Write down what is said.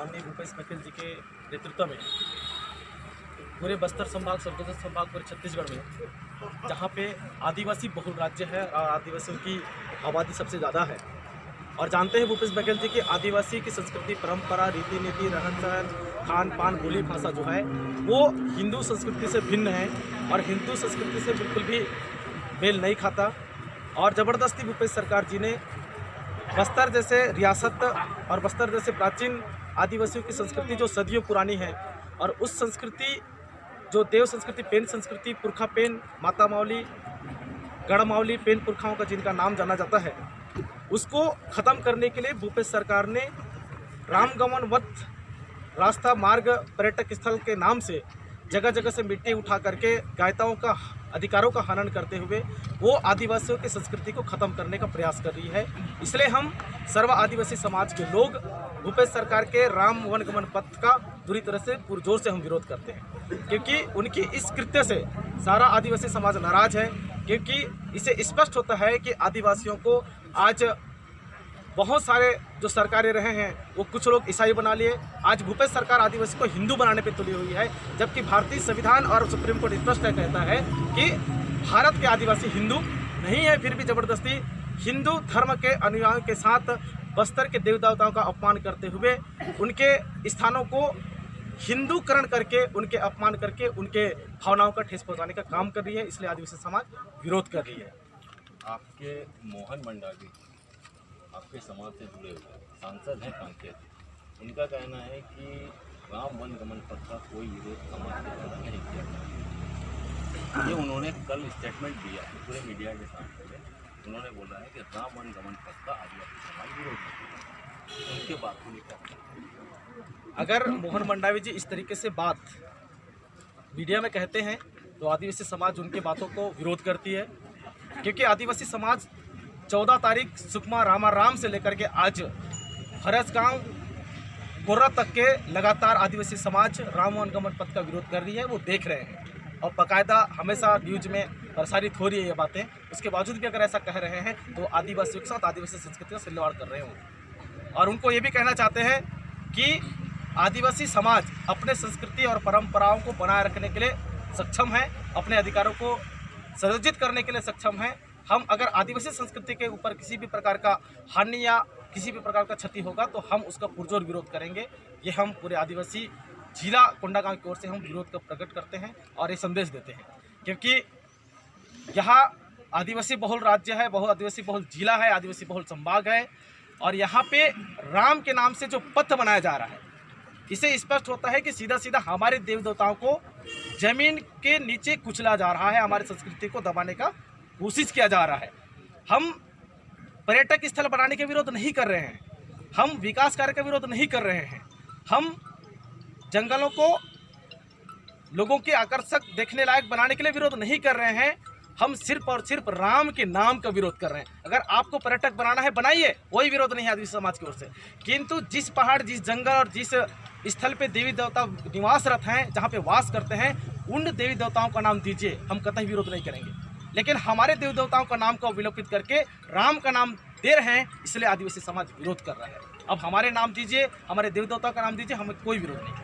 माननीय भूपेश बघेल जी के नेतृत्व में पूरे बस्तर संभाग, सरगुजा संभाग, पूरे छत्तीसगढ़ में जहाँ पे आदिवासी बहुल राज्य है और आदिवासियों की आबादी सबसे ज़्यादा है। और जानते हैं भूपेश बघेल जी कि आदिवासी की संस्कृति, परंपरा, रीति नीति, रहन सहन, खान पान, बोली भाषा जो है वो हिंदू संस्कृति से भिन्न है और हिंदू संस्कृति से बिल्कुल भी मेल नहीं खाता। और ज़बरदस्ती भूपेश सरकार जी ने बस्तर जैसे रियासत और बस्तर जैसे प्राचीन आदिवासियों की संस्कृति जो सदियों पुरानी है और उस संस्कृति जो देव संस्कृति, पेन संस्कृति, पुरखा पेन, माता मावली, गढ़ मावली, पेन पुरखाओं का जिनका नाम जाना जाता है, उसको ख़त्म करने के लिए भूपेश सरकार ने रामगमन वत रास्ता मार्ग पर्यटक स्थल के नाम से जगह जगह से मिट्टी उठा करके गायताओं का अधिकारों का हनन करते हुए वो आदिवासियों की संस्कृति को ख़त्म करने का प्रयास कर रही है। इसलिए हम सर्व आदिवासी समाज के लोग भूपेश सरकार के राम वनगमन पथ का पूरी तरह से पुरजोर से हम विरोध करते हैं, क्योंकि उनकी इस कृत्य से सारा आदिवासी समाज नाराज है। क्योंकि इसे स्पष्ट होता है कि आदिवासियों को आज बहुत सारे जो सरकारें रहे हैं वो कुछ लोग ईसाई बना लिए। आज भूपेश सरकार आदिवासी को हिंदू बनाने पे तुली हुई है, जबकि भारतीय संविधान और सुप्रीम कोर्ट स्पष्ट कहता है कि भारत के आदिवासी हिंदू नहीं है। फिर भी जबरदस्ती हिंदू धर्म के अनुयायियों के साथ बस्तर के देवी देवताओं का अपमान करते हुए उनके स्थानों को हिंदूकरण करके, उनके अपमान करके, उनके भावनाओं का ठेस पहुँचाने का काम कर रही है। इसलिए आदिवासी समाज विरोध कर रही है। आपके मोहन मंडावी आपके समाज से जुड़े हुए सांसद हैं कांकेर, उनका कहना है कि राम वनगमन पथ का कोई विरोध समाज के द्वारा नहीं किया गया। ये उन्होंने कल स्टेटमेंट दिया है पूरे मीडिया के सामने। उन्होंने बोला है कि राम वनगमन पथ का आदिवासी समाज विरोध नहीं किया। उनके बात को लेकर अगर मोहन मंडावी जी इस तरीके से बात मीडिया में कहते हैं तो आदिवासी समाज उनके बातों को विरोध करती है, क्योंकि आदिवासी समाज 14 तारीख सुकमा रामाराम से लेकर के आज फरसगांव गोर्रा तक के लगातार आदिवासी समाज राम वनगमन पथ का विरोध कर रही है। वो देख रहे हैं और बाकायदा हमेशा न्यूज में प्रसारित हो रही है ये बातें। उसके बावजूद भी अगर ऐसा कह रहे हैं तो आदिवासियों के साथ आदिवासी संस्कृति का सिलवाड़ कर रहे हों। और उनको ये भी कहना चाहते हैं कि आदिवासी समाज अपने संस्कृति और परंपराओं को बनाए रखने के लिए सक्षम है, अपने अधिकारों को संरक्षित करने के लिए सक्षम है। हम अगर आदिवासी संस्कृति के ऊपर किसी भी प्रकार का हानि या किसी भी प्रकार का क्षति होगा तो हम उसका पुरजोर विरोध करेंगे। ये हम पूरे आदिवासी जिला कोंडागांव की ओर से हम विरोध का प्रकट करते हैं और ये संदेश देते हैं, क्योंकि यहाँ आदिवासी बहुल राज्य है, आदिवासी बहुल जिला है, आदिवासी बहुल संभाग है और यहाँ पे राम के नाम से जो पथ बनाया जा रहा है, इसे स्पष्ट होता है कि सीधा सीधा हमारे देव देवताओं को जमीन के नीचे कुचला जा रहा है, हमारी संस्कृति को दबाने का कोशिश किया जा रहा है। हम पर्यटक स्थल बनाने के विरोध नहीं कर रहे हैं, हम विकास कार्य का विरोध नहीं कर रहे हैं, हम जंगलों को लोगों के आकर्षक देखने लायक बनाने के लिए विरोध नहीं कर रहे हैं। हम सिर्फ और सिर्फ राम के नाम का विरोध कर रहे हैं। अगर आपको पर्यटक बनाना है बनाइए, कोई विरोध नहीं है आदिवासी समाज की ओर से, किंतु जिस पहाड़, जिस जंगल और जिस स्थल पे देवी देवता निवासरत हैं, जहाँ पे वास करते हैं, उन देवी देवताओं का नाम दीजिए, हम कतई विरोध नहीं करेंगे। लेकिन हमारे देवी देवताओं का नाम को विलोपित करके राम का नाम दे रहे हैं, इसलिए आदिवासी समाज विरोध कर रहा है। अब हमारे नाम दीजिए, हमारे देवी देवताओं का नाम दीजिए, हमें कोई विरोध नहीं है।